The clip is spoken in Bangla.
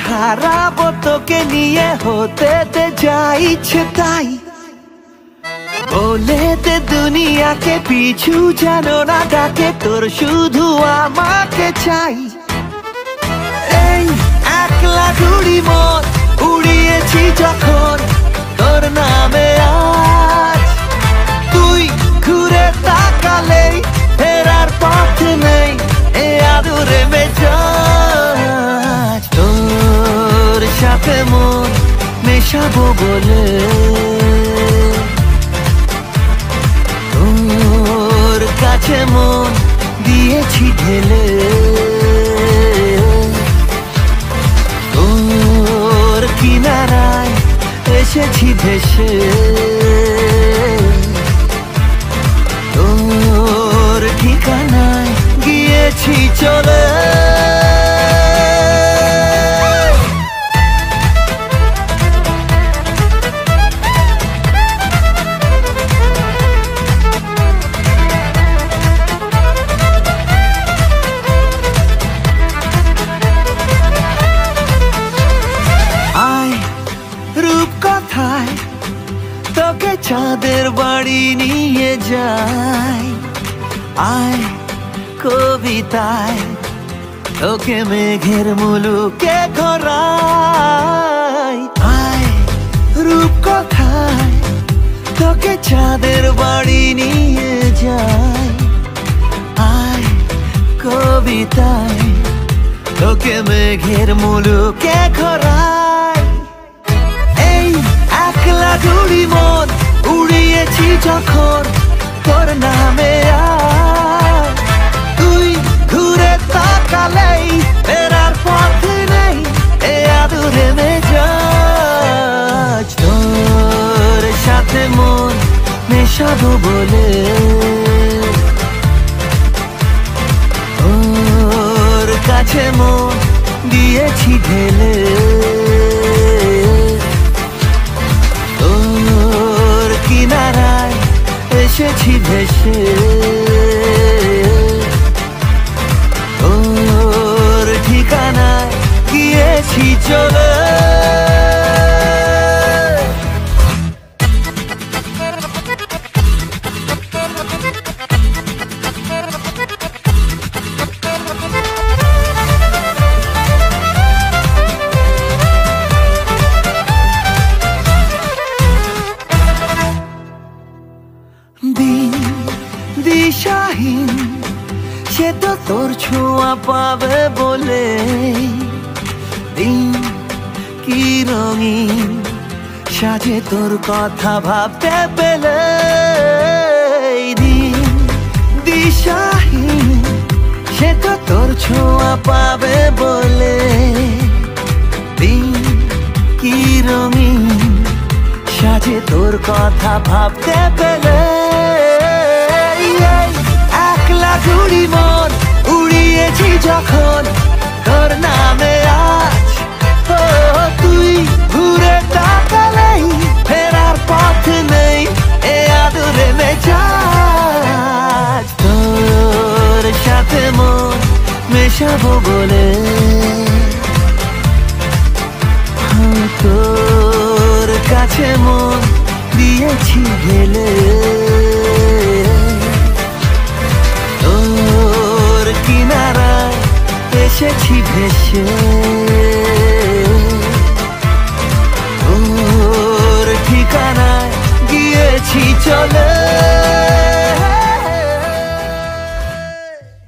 হারাবো তোকে নিয়ে, হতে দে যা ইচ্ছে তাই। বলে দে দুনিয়াকে পিছু যেন না ডাকে, তোর শুধু আমাকে চাই। এই একলা ঘুড়ি মন উড়িয়েছি যখন তোর নামে আজ, তুই ঘুরে তাকালেই ফেরার পথ নেই এ আদুরে মেজাজ। তোর সাথে মন মেশাবো বলে, তোর কাছে মন দিয়েছি ঢেলে, তোর কিনারায় এসেছি ভেসে, তোর ঠিকানায় গিয়েছি চলে। রূপকথায় তোকে চাঁদের বাড়ি নিয়ে যাই, আয় কবিতায় তোকে মেঘের মুলুকে ঘোরাই। আয় রূপকথায় তোকে চাঁদের বাড়ি নিয়ে যাই, আয় কবিতায় তোকে মেঘের মুলুকে ঘোরাই। একলা ঘুড়ি মন উড়িয়েছি যখন তোর নামে আজ, তুই ঘুরে তাকালেই ফেরার পথ নেই এ আদুরে মেজাজ। তোর সাথে মন মেশাবো বলে, তোর কাছে মন দিয়েছি ঢেলে, কিনারায় এসেছি ভেসে, তোর ঠিকানায় গিয়েছি চলে। দিন দিশাহীন সে তো তোর ছোঁয়া পাবে বলে, দিন কি রঙিন সাজে তোর কথা ভাবতে পেলে। দিন দিশাহীন সে তো তোর ছোঁয়া পাবে বলে, দিন কি রঙিন সাজে তোর কথা ভাবতে পেলে। একলা ঘুড়ি মন উড়িয়েছি যখন তোর নামে আজ, তুই ঘুরে তাকালেই ফেরার পথ নেই এ আদুরে মেজাজ। তোর সাথে মন মেশাবো বলে, তোর কাছে মন দিয়েছি ঢেলে, তোর কিনারায় এসেছি ভেসে, তোর ঠিকানায় গিয়েছি চলে।